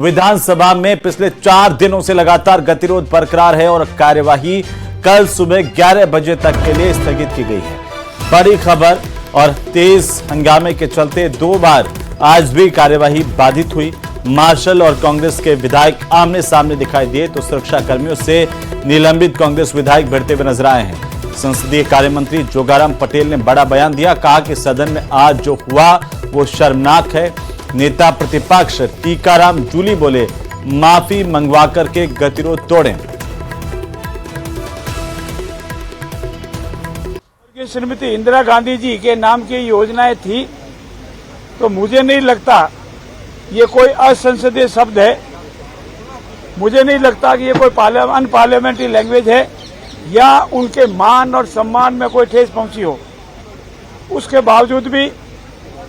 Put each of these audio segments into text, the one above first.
विधानसभा में पिछले 4 दिनों से लगातार गतिरोध बरकरार है और कार्यवाही कल सुबह 11 बजे तक के लिए स्थगित की गई है। बड़ी खबर और तेज हंगामे के चलते 2 बार आज भी कार्यवाही बाधित हुई। मार्शल और कांग्रेस के विधायक आमने सामने दिखाई दिए तो सुरक्षा कर्मियों से निलंबित कांग्रेस विधायक भिड़ते हुए नजर आए हैं। संसदीय कार्य मंत्री जोगाराम पटेल ने बड़ा बयान दिया, कहा कि सदन में आज जो हुआ वो शर्मनाक है। नेता प्रतिपक्ष टीकाराम जूली बोले, माफी मंगवा करके गतिरोध तोड़ें। श्रीमती इंदिरा गांधी जी के नाम की योजनाएं थी, तो मुझे नहीं लगता ये कोई असंसदीय शब्द है। मुझे नहीं लगता कि ये कोई अनपार्लियामेंट्री लैंग्वेज है या उनके मान और सम्मान में कोई ठेस पहुंची हो। उसके बावजूद भी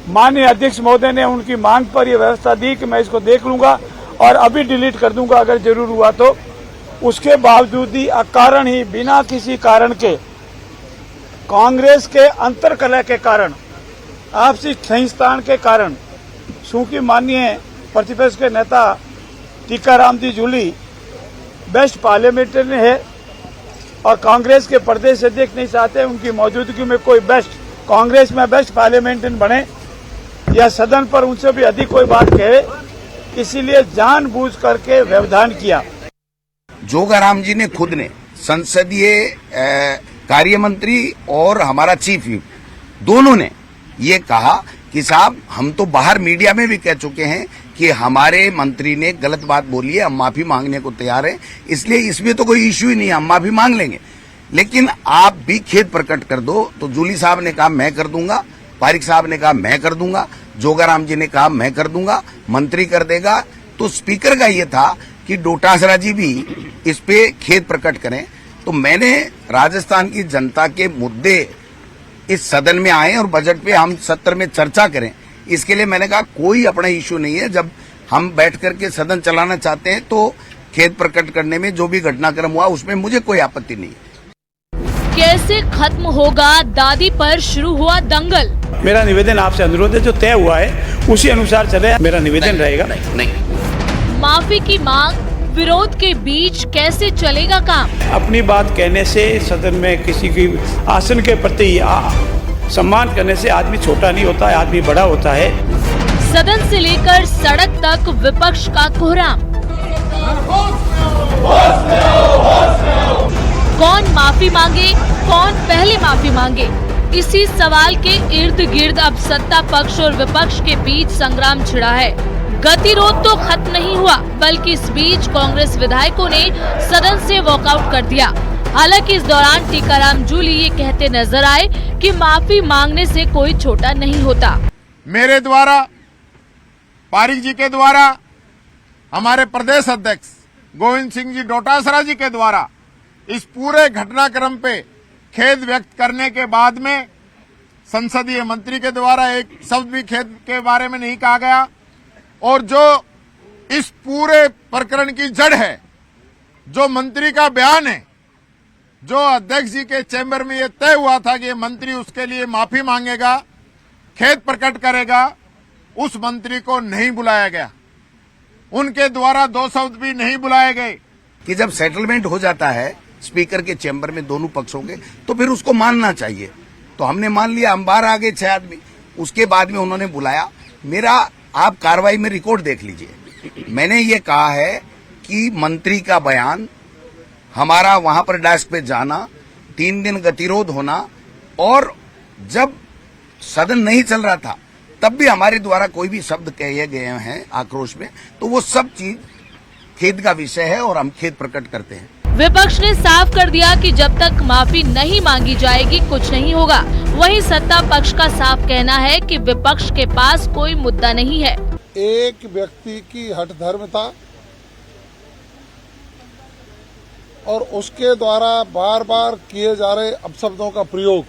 माननीय अध्यक्ष महोदय ने उनकी मांग पर यह व्यवस्था दी कि मैं इसको देख लूंगा और अभी डिलीट कर दूंगा अगर जरूर हुआ तो। उसके बावजूद ही अकारण ही बिना किसी कारण के कांग्रेस के अंतर्कलह के कारण, आपसी खींचतान के कारण, चूंकि माननीय प्रतिपक्ष के नेता टीकाराम जी जूली बेस्ट पार्लियामेंटेरियन है और कांग्रेस के प्रदेश अध्यक्ष नहीं चाहते उनकी मौजूदगी में कोई कांग्रेस में बेस्ट पार्लियामेंटेरियन बने या सदन पर उनसे भी अधिक कोई बात कहे, इसीलिए जानबूझ करके व्यवधान किया। जोगाराम जी ने खुद ने संसदीय कार्य मंत्री और हमारा चीफ व्हिप दोनों ने ये कहा कि साहब हम तो बाहर मीडिया में भी कह चुके हैं कि हमारे मंत्री ने गलत बात बोली है, हम माफी मांगने को तैयार हैं, इसलिए इसमें तो कोई इश्यू ही नहीं है, हम माफी मांग लेंगे, लेकिन आप भी खेद प्रकट कर दो। तो जूली साहब ने कहा मैं कर दूंगा, पारिक साहब ने कहा मैं कर दूंगा, जोगाराम जी ने कहा मैं कर दूंगा, मंत्री कर देगा। तो स्पीकर का ये था कि डोटासरा जी भी इस पे खेद प्रकट करें। तो मैंने राजस्थान की जनता के मुद्दे इस सदन में आए और बजट पे हम सत्र में चर्चा करें, इसके लिए मैंने कहा कोई अपना इश्यू नहीं है। जब हम बैठ करके सदन चलाना चाहते हैं तो खेद प्रकट करने में जो भी घटनाक्रम हुआ उसमें मुझे कोई आपत्ति नहीं है। कैसे खत्म होगा दादी पर शुरू हुआ दंगल? मेरा निवेदन आपसे अनुरोध है, जो तय हुआ है उसी अनुसार चले, मेरा निवेदन रहेगा। नहीं। माफी की मांग, विरोध के बीच कैसे चलेगा काम? अपनी बात कहने से, सदन में किसी की आसन के प्रति सम्मान करने से आदमी छोटा नहीं होता है, आदमी बड़ा होता है। सदन से लेकर सड़क तक विपक्ष का कोहराम। कौन माफी मांगे, कौन पहले माफी मांगे, इसी सवाल के इर्द गिर्द अब सत्ता पक्ष और विपक्ष के बीच संग्राम छिड़ा है। गतिरोध तो खत्म नहीं हुआ, बल्कि इस बीच कांग्रेस विधायकों ने सदन से वॉकआउट कर दिया। हालांकि इस दौरान टीकाराम जूली ये कहते नजर आए कि माफी मांगने से कोई छोटा नहीं होता। मेरे द्वारा, पारिक जी के द्वारा, हमारे प्रदेश अध्यक्ष गोविंद सिंह जी डोटासरा जी के द्वारा इस पूरे घटनाक्रम पे खेद व्यक्त करने के बाद में संसदीय मंत्री के द्वारा एक शब्द भी खेद के बारे में नहीं कहा गया। और जो इस पूरे प्रकरण की जड़ है, जो मंत्री का बयान है, जो अध्यक्ष जी के चैम्बर में ये तय हुआ था कि ये मंत्री उसके लिए माफी मांगेगा, खेद प्रकट करेगा, उस मंत्री को नहीं बुलाया गया। उनके द्वारा 2 शब्द भी नहीं बुलाए गए। कि जब सेटलमेंट हो जाता है स्पीकर के चैम्बर में दोनों पक्षों के, तो फिर उसको मानना चाहिए। तो हमने मान लिया, हम बाहर आ गए 6 आदमी। उसके बाद में उन्होंने बुलाया। मेरा आप कार्रवाई में रिकॉर्ड देख लीजिए, मैंने ये कहा है कि मंत्री का बयान, हमारा वहां पर डेस्क पे जाना, 3 दिन गतिरोध होना, और जब सदन नहीं चल रहा था तब भी हमारे द्वारा कोई भी शब्द कहे गए हैं आक्रोश में, तो वो सब चीज खेद का विषय है और हम खेद प्रकट करते हैं। विपक्ष ने साफ कर दिया कि जब तक माफी नहीं मांगी जाएगी कुछ नहीं होगा। वहीं सत्ता पक्ष का साफ कहना है कि विपक्ष के पास कोई मुद्दा नहीं है। एक व्यक्ति की हठधर्मिता और उसके द्वारा बार बार किए जा रहे अपशब्दों का प्रयोग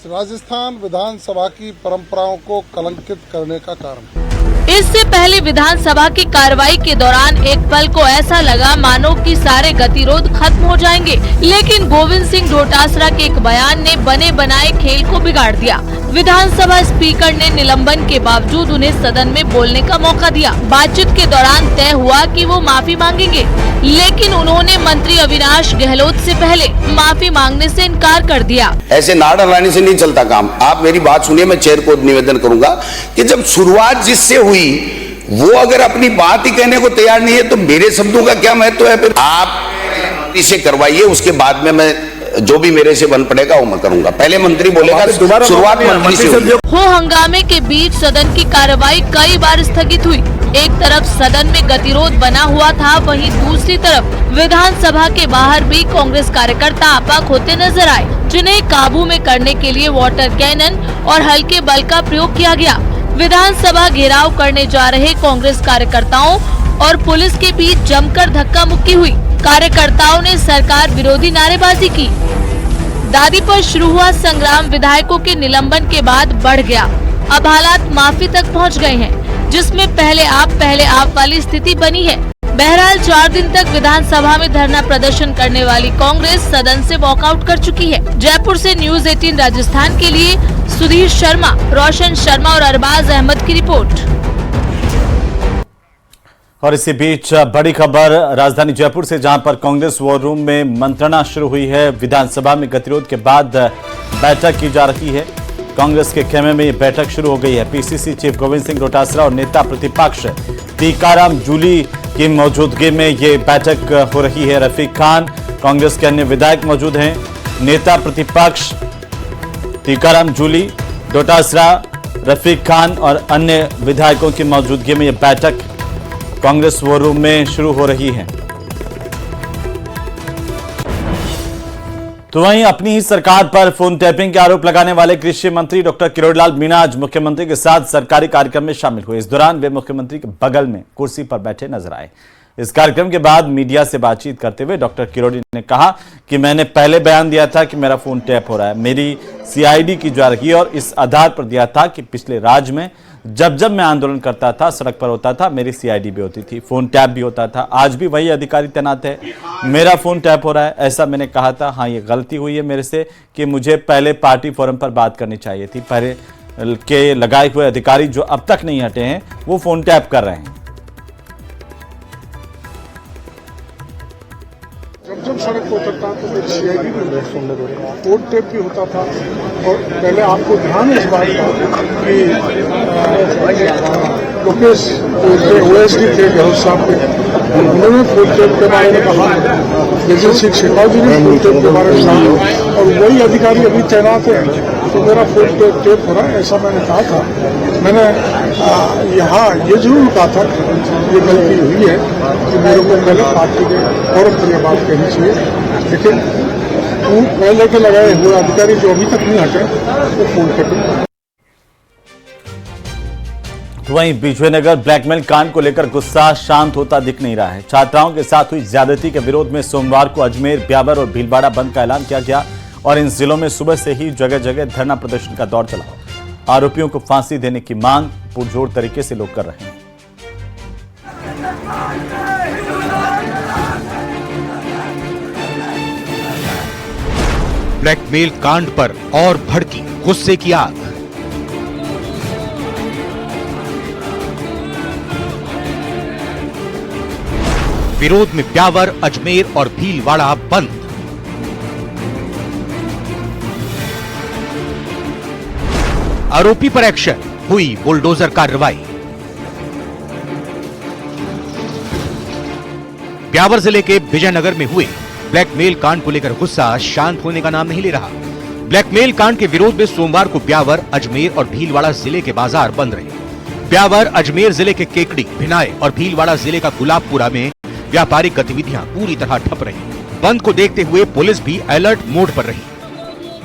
राजस्थान विधानसभा की परंपराओं को कलंकित करने का कारण है। इससे पहले विधानसभा की कार्रवाई के दौरान एक पल को ऐसा लगा मानो कि सारे गतिरोध खत्म हो जाएंगे, लेकिन गोविंद सिंह डोटासरा के एक बयान ने बने बनाए खेल को बिगाड़ दिया। विधानसभा स्पीकर ने निलंबन के बावजूद उन्हें सदन में बोलने का मौका दिया। बातचीत के दौरान तय हुआ कि वो माफी मांगेंगे, लेकिन उन्होंने मंत्री अविनाश गहलोत से पहले माफी मांगने से इनकार कर दिया। ऐसे नाड़ हलाने से नहीं चलता काम। आप मेरी बात सुनिए, मैं चेयर को निवेदन करूंगा कि जब शुरुआत जिससे हुई वो अगर अपनी बात ही कहने को तैयार नहीं है तो मेरे शब्दों का क्या महत्व है? फिर आप इसे करवाइए, उसके बाद में मैं जो भी मेरे से बन पड़ेगा वो मैं करूंगा। पहले मंत्री बोलेगा, शुरुआत मंत्री से हुई। हो हंगामे के बीच सदन की कार्रवाई कई बार स्थगित हुई। एक तरफ सदन में गतिरोध बना हुआ था, वहीं दूसरी तरफ विधानसभा के बाहर भी कांग्रेस कार्यकर्ता आपाक होते नजर आए, जिन्हें काबू में करने के लिए वाटर कैनन और हल्के बल का प्रयोग किया गया। विधानसभा घेराव करने जा रहे कांग्रेस कार्यकर्ताओं और पुलिस के बीच जमकर धक्का मुक्की हुई। कार्यकर्ताओं ने सरकार विरोधी नारेबाजी की। दादी पर शुरू हुआ संग्राम विधायकों के निलंबन के बाद बढ़ गया। अब हालात माफी तक पहुंच गए हैं, जिसमें पहले आप वाली स्थिति बनी है। बहरहाल 4 दिन तक विधानसभा में धरना प्रदर्शन करने वाली कांग्रेस सदन से वॉकआउट कर चुकी है। जयपुर से न्यूज़ 18 राजस्थान के लिए सुधीर शर्मा, रोशन शर्मा और अरबाज अहमद की रिपोर्ट। और इसी बीच बड़ी खबर राजधानी जयपुर से, जहां पर कांग्रेस वॉर रूम में मंत्रणा शुरू हुई है। विधानसभा में गतिरोध के बाद बैठक की जा रही है। कांग्रेस के खेमे में ये बैठक शुरू हो गई है। पीसीसी चीफ गोविंद सिंह डोटासरा और नेता प्रतिपक्ष टीकाराम जूली की मौजूदगी में ये बैठक हो रही है। रफीक खान, कांग्रेस के अन्य विधायक मौजूद हैं। नेता प्रतिपक्ष टीकाराम जूली, डोटासरा, रफीक खान और अन्य विधायकों की मौजूदगी में ये बैठक कांग्रेस वॉर रूम में शुरू हो रही है। तो वहीं अपनी ही सरकार पर फोन टैपिंग के आरोप लगाने वाले कृषि मंत्री डॉक्टर किरोड़ीलाल मीणा आज मुख्यमंत्री के साथ सरकारी कार्यक्रम में शामिल हुए। इस दौरान वे मुख्यमंत्री के बगल में कुर्सी पर बैठे नजर आए। इस कार्यक्रम के बाद मीडिया से बातचीत करते हुए डॉक्टर किरोड़ी ने कहा कि मैंने पहले बयान दिया था कि मेरा फोन टैप हो रहा है, मेरी सीआईडी की जा रही है और इस आधार पर दिया था कि पिछले राज्य में जब मैं आंदोलन करता था, सड़क पर होता था, मेरी सीआईडी भी होती थी, फोन टैप भी होता था। आज भी वही अधिकारी तैनात है, मेरा फोन टैप हो रहा है, ऐसा मैंने कहा था। हाँ, ये गलती हुई है मेरे से कि मुझे पहले पार्टी फोरम पर बात करनी चाहिए थी। पहले के लगाए हुए अधिकारी जो अब तक नहीं हटे हैं वो फोन टैप कर रहे हैं। जब सड़क पर उतरता तो मेरी सीआईडी भी फोन टेप भी होता था। और पहले आपको ध्यान इस बात का कि लोकेश ओएसडी थे गहलोत साहब के, उन्होंने फोन टेप के बारे में कहा, जैसे सिंह शेखावत जी ने फोन टेप के बारे में कहा, और वही अधिकारी अभी तैनात है तो मेरा फोन टेप हो रहा है, ऐसा मैंने कहा था। मैंने यहाँ ये जरूर कहा था ये गलती हुई है कि मेरे को पहले पार्टी के फोरम पर यह बात कहनी चाहिए, लेकिन पहले के लगाए हुए अधिकारी जो अभी तक नहीं हटे वो फोन टेपिंग। वहीं विजयनगर ब्लैकमेल कांड को लेकर गुस्सा शांत होता दिख नहीं रहा है। छात्राओं के साथ हुई ज्यादती के विरोध में सोमवार को अजमेर, ब्यावर और भीलवाड़ा बंद का ऐलान किया गया और इन जिलों में सुबह से ही जगह जगह धरना प्रदर्शन का दौर चला। आरोपियों को फांसी देने की मांग पुरजोर तरीके से लोग कर रहे हैं। ब्लैकमेल कांड पर और भड़की गुस्से की आग। विरोध में ब्यावर, अजमेर और भीलवाड़ा बंद। आरोपी पर एक्शन, हुई बुलडोजर कार्रवाई। ब्यावर जिले के विजयनगर में हुए ब्लैकमेल कांड को लेकर गुस्सा शांत होने का नाम नहीं ले रहा। ब्लैकमेल कांड के विरोध में सोमवार को ब्यावर, अजमेर और भीलवाड़ा जिले के बाजार बंद रहे। ब्यावर, अजमेर जिले के केकड़ी, भिनाय और भीलवाड़ा जिले का गुलाबपुरा में व्यापारिक गतिविधियां पूरी तरह ठप रही। बंद को देखते हुए पुलिस भी अलर्ट मोड पर रही।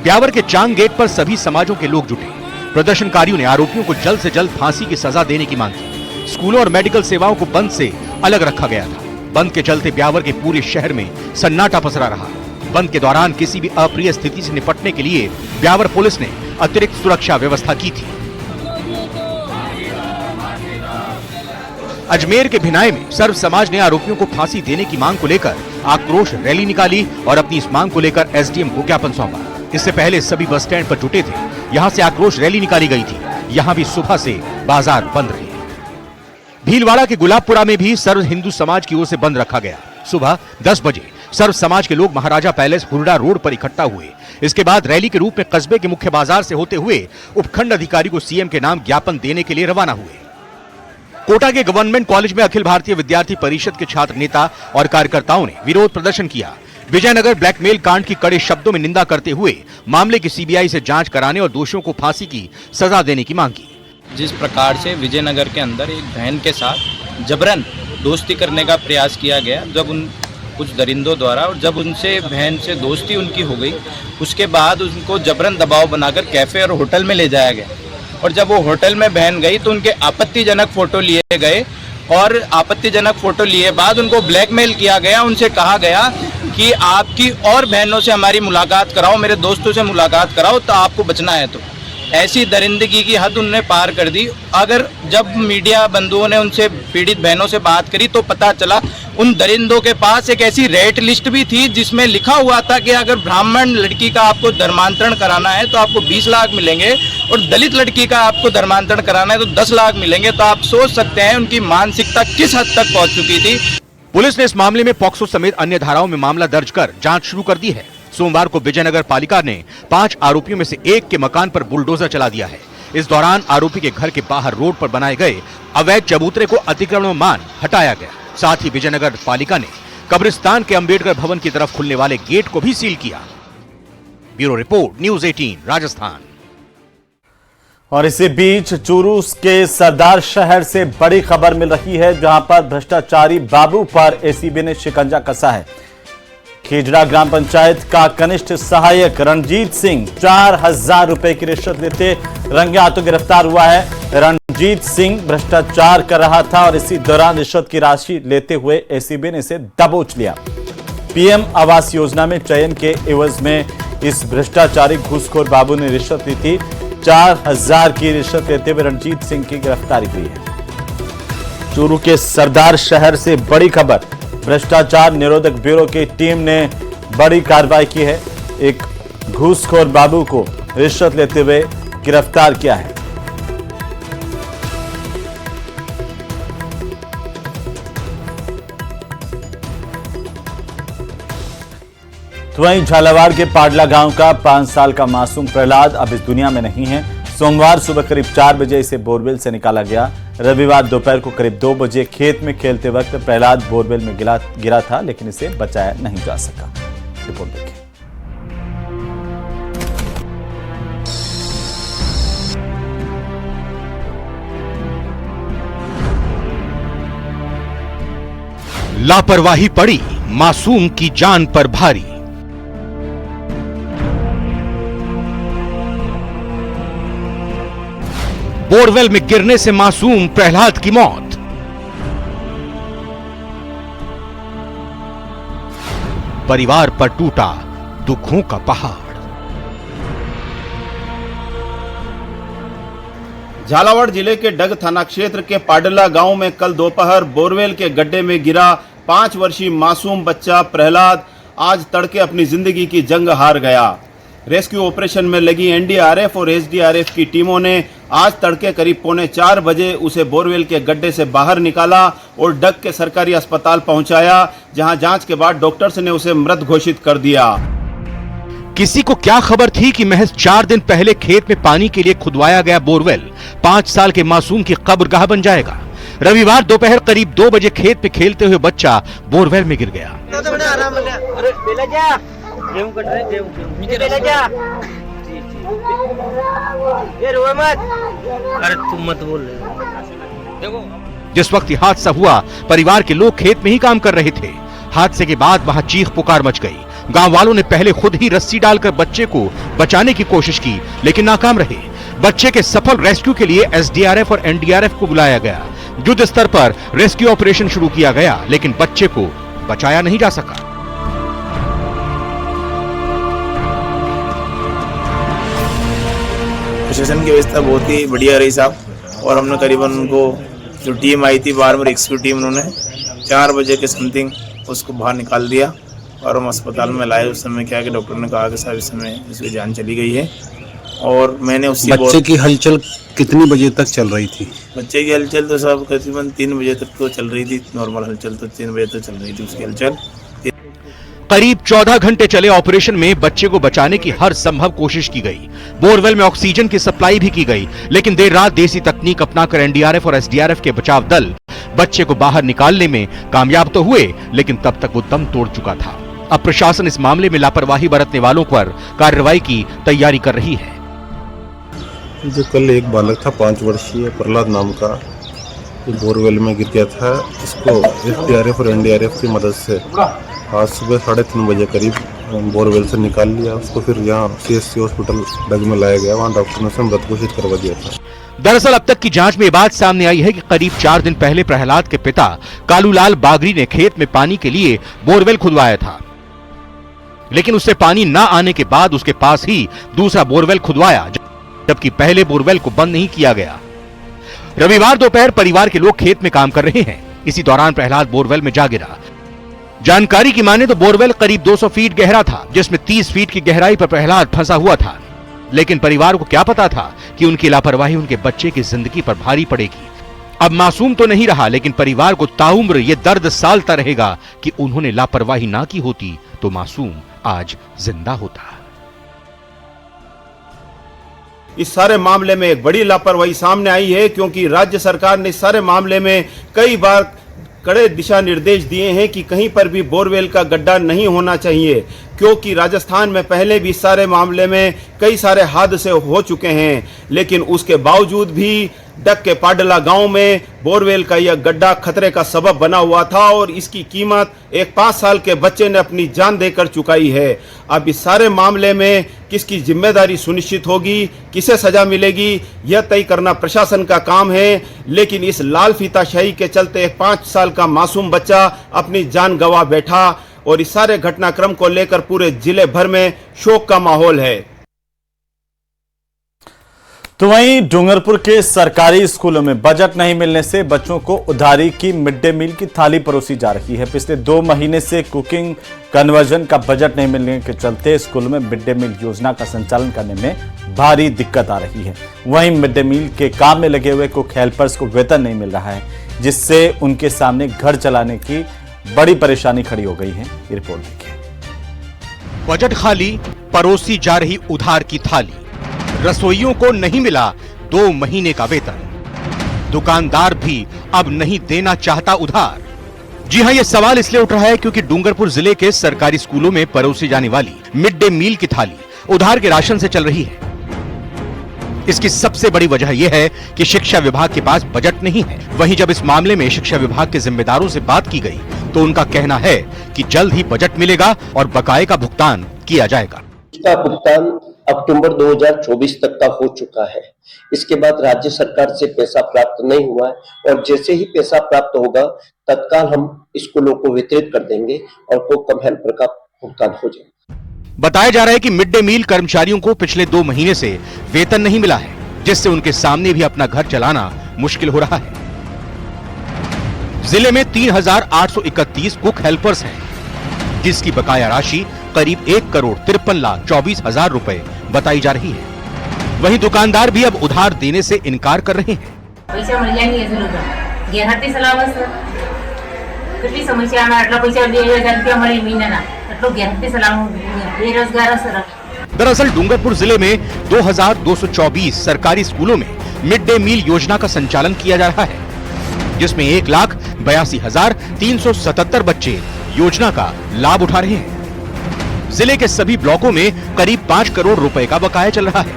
ब्यावर के चांग गेट पर सभी समाजों के लोग जुटे। प्रदर्शनकारियों ने आरोपियों को जल्द से जल्द फांसी की सजा देने की मांग की। स्कूलों और मेडिकल सेवाओं को बंद से अलग रखा गया था। बंद के चलते ब्यावर के पूरे शहर में सन्नाटा पसरा रहा। बंद के दौरान किसी भी अप्रिय स्थिति से निपटने के लिए ब्यावर पुलिस ने अतिरिक्त सुरक्षा व्यवस्था की थी। अजमेर के भिनाई में सर्व समाज ने आरोपियों को फांसी देने की मांग को लेकर आक्रोश रैली निकाली और अपनी इस मांग को लेकर एसडीएम को ज्ञापन सौंपा। इससे पहले सभी बस स्टैंड पर जुटे थे। यहाँ से आक्रोश रैली निकाली गई थी। यहाँ भी सुबह से बाजार बंद रहे। भीलवाड़ा के गुलाबपुरा में भी सर्व हिंदू समाज की ओर से बंद रखा गया। सुबह 10 बजे सर्व समाज के लोग महाराजा पैलेस हुरडा रोड पर इकट्ठा हुए। इसके बाद रैली के रूप में कस्बे के मुख्य बाजार से होते हुए उपखंड अधिकारी को सीएम के नाम ज्ञापन देने के लिए रवाना हुए। कोटा के गवर्नमेंट कॉलेज में अखिल भारतीय विद्यार्थी परिषद के छात्र नेता और कार्यकर्ताओं ने विरोध प्रदर्शन किया। विजयनगर ब्लैकमेल कांड की कड़े शब्दों में निंदा करते हुए मामले की सीबीआई से जांच कराने और दोषियों को फांसी की सजा देने की मांग की। जिस प्रकार से विजयनगर के अंदर एक बहन के साथ जबरन दोस्ती करने का प्रयास किया गया, जब उन कुछ दरिंदों द्वारा, और जब उनसे बहन से दोस्ती उनकी हो गई, उसके बाद उनको जबरन दबाव बनाकर कैफे और होटल में ले जाया गया। और जब वो होटल में बहन गई तो उनके आपत्तिजनक फोटो लिए गए और आपत्तिजनक फोटो लिए बाद उनको ब्लैकमेल किया गया। उनसे कहा गया कि आपकी और बहनों से हमारी मुलाकात कराओ, मेरे दोस्तों से मुलाकात कराओ, तो आपको बचना है। तो ऐसी दरिंदगी की हद उन्होंने पार कर दी। अगर जब मीडिया बंधुओं ने उनसे पीड़ित बहनों से बात करी तो पता चला उन दरिंदों के पास एक ऐसी रेट लिस्ट भी थी जिसमें लिखा हुआ था कि अगर ब्राह्मण लड़की का आपको धर्मांतरण कराना है तो आपको 20 लाख मिलेंगे और दलित लड़की का आपको धर्मांतरण कराना है तो 10 लाख मिलेंगे। तो आप सोच सकते हैं उनकी मानसिकता किस हद तक पहुंच चुकी थी। पुलिस ने इस मामले में पॉक्सो समेत अन्य धाराओं में मामला दर्ज कर जांच शुरू कर दी है। सोमवार को विजयनगर पालिका ने 5 आरोपियों में से एक के मकान पर बुलडोजर चला दिया है। इस दौरान आरोपी के घर के बाहर रोड पर बनाए गए अवैध चबूतरे को अतिक्रमण मान हटाया गया। साथ ही विजयनगर पालिका ने कब्रिस्तान के अंबेडकर भवन की तरफ खुलने वाले गेट को भी सील किया। Bureau report, news 18 Rajasthan. और इसी बीच चूरू के सरदार शहर से बड़ी खबर मिल रही है, जहां पर भ्रष्टाचारी बाबू पर एसीबी ने शिकंजा कसा है। खेजड़ा ग्राम पंचायत का कनिष्ठ सहायक रणजीत सिंह 4000 रुपए की रिश्वत लेते रंगे हाथों गिरफ्तार हुआ है। रणजीत सिंह भ्रष्टाचार कर रहा था और इसी दौरान रिश्वत की राशि लेते हुए एसीबी ने इसे दबोच लिया। पीएम आवास योजना में चयन के एवज में इस भ्रष्टाचारी घूसखोर बाबू ने रिश्वत ली थी। 4000 की रिश्वत लेते हुए रणजीत सिंह की गिरफ्तारी हुई है। चूरू के सरदार शहर से बड़ी खबर, भ्रष्टाचार निरोधक ब्यूरो की टीम ने बड़ी कार्रवाई की है। एक घूसखोर बाबू को रिश्वत लेते हुए गिरफ्तार किया है। तो वहीं झालावाड़ के पाडला गांव का 5 साल का मासूम प्रहलाद अब इस दुनिया में नहीं है। सोमवार सुबह करीब 4 बजे इसे बोरवेल से निकाला गया। रविवार दोपहर को करीब 2 बजे खेत में खेलते वक्त प्रहलाद बोरवेल में गिरा था, लेकिन इसे बचाया नहीं जा सका। रिपोर्ट देखिए। लापरवाही पड़ी मासूम की जान पर भारी। बोरवेल में गिरने से मासूम प्रहलाद की मौत। परिवार पर टूटा दुखों का पहाड़। झालावाड़ जिले के डग थाना क्षेत्र के पाडला गांव में कल दोपहर बोरवेल के गड्ढे में गिरा 5 वर्षीय मासूम बच्चा प्रहलाद आज तड़के अपनी जिंदगी की जंग हार गया। रेस्क्यू ऑपरेशन में लगी एनडीआरएफ और एसडीआरएफ की टीमों ने आज तड़के करीब 3:45 बजे उसे बोरवेल के गड्ढे से बाहर निकाला और डग के सरकारी अस्पताल पहुंचाया, जहां जांच के बाद डॉक्टर्स ने उसे मृत घोषित कर दिया। किसी को क्या खबर थी कि महज 4 दिन पहले खेत में पानी के लिए खुदवाया गया बोरवेल 5 साल के मासूम की कब्रगाह बन जाएगा। रविवार दोपहर करीब 2 बजे खेत पे खेलते हुए बच्चा बोरवेल में गिर गया। अरे तुम मत बोल देखो। जिस वक्त यह हादसा हुआ परिवार के लोग खेत में ही काम कर रहे थे। हादसे के बाद वहां चीख पुकार मच गई। गांव वालों ने पहले खुद ही रस्सी डालकर बच्चे को बचाने की कोशिश की, लेकिन नाकाम रहे। बच्चे के सफल रेस्क्यू के लिए एसडीआरएफ और एनडीआरएफ को बुलाया गया। युद्ध स्तर पर रेस्क्यू ऑपरेशन शुरू किया गया, लेकिन बच्चे को बचाया नहीं जा सका। प्रशासन की व्यवस्था बहुत ही बढ़िया रही साहब, और हमने करीबन उनको जो टीम आई थी बारहवीं रेस्क्यू टीम, उन्होंने 4 बजे के समथिंग उसको बाहर निकाल दिया और हम अस्पताल में लाए। उस समय क्या कि डॉक्टर ने कहा कि साहब इस समय इसकी जान चली गई है। और मैंने उससे बच्चे की हलचल कितनी बजे तक चल रही थी? बच्चे की हलचल तो सब करीबन 3 बजे तक तो चल रही थी। नॉर्मल हलचल तो 3 बजे तक चल रही थी उसकी हलचल। करीब 14 घंटे चले ऑपरेशन में बच्चे को बचाने की हर संभव कोशिश की गई। बोरवेल में ऑक्सीजन की सप्लाई भी की गई, लेकिन देर रात देसी तकनीक अपनाकर एनडीआरएफ और एसडीआरएफ के बचाव दल बच्चे को बाहर निकालने में कामयाब तो हुए, लेकिन तब तक वो दम तोड़ चुका था। अब प्रशासन इस मामले में लापरवाही बरतने वालों पर कार्रवाई की तैयारी कर रही है। जो कल एक बालक था 5 वर्षीय प्रहलाद नाम का, जो बोरवेल में गिर गया था, इसको एसडीआरएफ और एनडीआरएफ की मदद से आज सुबह 3:30 बजे करीब बोरवेल से निकाल लिया। उसको फिर यहाँ सीएससी हॉस्पिटल डग में लाया गया। वहाँ डॉक्टर ने उसे मृत घोषित करवा दिया था। दरअसल अब तक की जांच में ये बात सामने आई है कि करीब 4 दिन पहले प्रहलाद के पिता कालूलाल बागरी ने खेत में पानी के लिए बोरवेल खुदवाया था, लेकिन उससे पानी न आने के बाद उसके पास ही दूसरा बोरवेल खुदवाया, जबकि पहले बोरवेल को बंद नहीं किया गया। रविवार दोपहर परिवार के लोग खेत में काम कर रहे हैं। इसी दौरान प्रहलाद बोरवेल में जा गिरा। जानकारी की माने तो बोरवेल करीब 200 फीट गहरा था, जिसमें 30 फीट की गहराई पर प्रहलाद फंसा हुआ था। लेकिन परिवार को क्या पता था कि उनकी लापरवाही उनके बच्चे की जिंदगी पर भारी पड़ेगी। अब मासूम तो नहीं रहा, लेकिन परिवार को ताउम्र ये दर्द सालता रहेगा कि उन्होंने लापरवाही ना की होती तो मासूम आज जिंदा होता। इस सारे मामले में एक बड़ी लापरवाही सामने आई है, क्योंकि राज्य सरकार ने इस सारे मामले में कई बार कड़े दिशा निर्देश दिए हैं कि कहीं पर भी बोरवेल का गड्ढा नहीं होना चाहिए, क्योंकि राजस्थान में पहले भी इस सारे मामले में कई सारे हादसे हो चुके हैं। लेकिन उसके बावजूद भी डग के पाडला गांव में बोरवेल का यह गड्ढा खतरे का सबब बना हुआ था और इसकी कीमत एक 5 साल के बच्चे ने अपनी जान देकर चुकाई है। अब इस सारे मामले में किसकी जिम्मेदारी सुनिश्चित होगी, किसे सजा मिलेगी, यह तय करना प्रशासन का काम है। लेकिन इस लाल फीताशाही के चलते एक 5 साल का मासूम बच्चा अपनी जान गंवा बैठा और इस सारे घटनाक्रम को लेकर पूरे जिले भर में शोक का माहौल है। तो वहीं डूंगरपुर के सरकारी स्कूलों में बजट नहीं मिलने से बच्चों को उधारी की मिड डे मील की थाली परोसी जा रही है। पिछले 2 महीने से कुकिंग कन्वर्जन का बजट नहीं मिलने के चलते स्कूलों में मिड डे मील योजना का संचालन करने में भारी दिक्कत आ रही है। वहीं मिड डे मील के काम में लगे हुए कुक हेल्पर्स को वेतन नहीं मिल रहा है, जिससे उनके सामने घर चलाने की बड़ी परेशानी खड़ी हो गई है। ये रिपोर्ट देखिए। बजट खाली, परोसी जा रही उधार की थाली। रसोइयों को नहीं मिला 2 महीने का वेतन। दुकानदार भी अब नहीं देना चाहता उधार। जी हां, यह सवाल इसलिए उठ रहा है क्योंकि डूंगरपुर जिले के सरकारी स्कूलों में परोसी जाने वाली मिड डे मील की थाली उधार के राशन से चल रही है। इसकी सबसे बड़ी वजह यह है कि शिक्षा विभाग के पास बजट नहीं है। वहीं जब इस मामले में शिक्षा विभाग के जिम्मेदारों से बात की गई तो उनका कहना है कि जल्द ही बजट मिलेगा और बकाये का भुगतान किया जाएगा। इसका भुगतान अक्टूबर 2024 तक का हो चुका है। इसके बाद राज्य सरकार से पैसा प्राप्त नहीं हुआ है और जैसे ही पैसा प्राप्त होगा तत्काल हम स्कूलों को वितरित कर देंगे और कुक हेल्पर का भुगतान हो जाएगा। बताया जा रहा है कि मिड डे मील कर्मचारियों को पिछले 2 महीने से वेतन नहीं मिला है, जिससे उनके सामने भी अपना घर चलाना मुश्किल हो रहा है। जिले में 3,831 कुक हेल्पर्स हैं, जिसकी बकाया राशि करीब 1,53,24,000 रुपए बताई जा रही है। वहीं दुकानदार भी अब उधार देने से इनकार कर रहे हैं। पैसा मिल जाएंगे गैरहाटी सलाह કેટલી સમસ્યા આમાં આટલા પૈસા 2,000 રૂપિયા મળી મહિનાના એટલો ગેરહાટી સલાહ બેરોજગાર સર। दरअसल डूंगरपुर जिले में 2,224 सरकारी स्कूलों में मिड डे मील योजना का संचालन किया जा रहा है, जिसमें 1,82,377 बच्चे योजना का लाभ उठा रहे हैं। जिले के सभी ब्लॉकों में करीब 5 करोड़ रुपए का बकाया चल रहा है।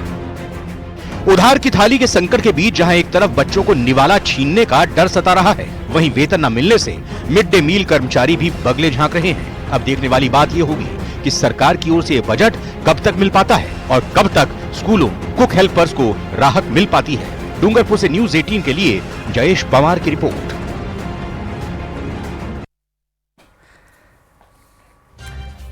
उधार की थाली के संकट के बीच जहां एक तरफ बच्चों को निवाला छीनने का डर सता रहा है, वहीं वेतन न मिलने से मिड डे मील कर्मचारी भी बगले झांक रहे हैं। अब देखने वाली बात यह होगी कि सरकार की ओर से यह बजट कब तक मिल पाता है और कब तक स्कूलों कुक हेल्पर्स को राहत मिल पाती है। डूंगरपुर से न्यूज़ 18 के लिए जयेश पवार की रिपोर्ट।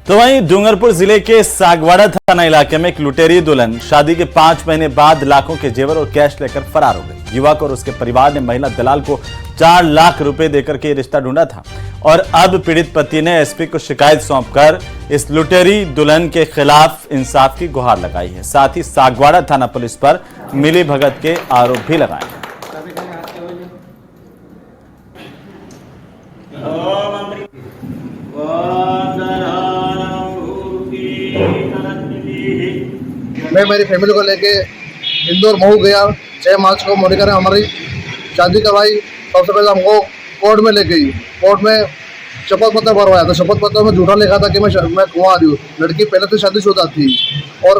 तो वहीं डूंगरपुर जिले के सागवाड़ा थाना इलाके में एक लुटेरी दुल्हन शादी के 5 महीने बाद लाखों के जेवर और कैश लेकर फरार हो गई। युवक और उसके परिवार ने महिला दलाल को 4 लाख रुपए देकर के रिश्ता ढूंढा था और अब पीड़ित पति ने एसपी को शिकायत सौंपकर इस लुटेरी दुल्हन के खिलाफ इंसाफ की गुहार लगाई है। साथ ही सागवाड़ा थाना पुलिस पर मिली भगत के आरोप भी लगाए हैं। मैं मेरी फैमिली को लेके इंदौर महू गया। 6 मार्च को मोनिका ने हमारी शादी करवाई। सबसे पहले हमको कोर्ट में ले गई। कोर्ट में शपथ पत्र भरवाया था। शपथ पत्र में झूठा लिखा था कि मैं कुंवारी हूँ। लड़की पहले से शादीशुदा थी और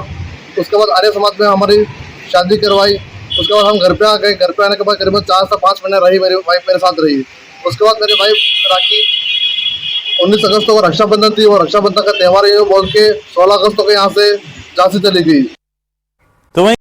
उसके बाद आर्य समाज में हमारी शादी करवाई। उसके बाद हम घर पे आ गए। घर पे आने के बाद करीबन 4 से 5 महीने रही मेरी वाइफ मेरे साथ रही। उसके बाद मेरी वाइफ राखी 19 अगस्त को रक्षाबंधन थी और रक्षाबंधन का त्यौहार ये बोल के 16 अगस्त को यहाँ से झांसी चली गई। तो वहीं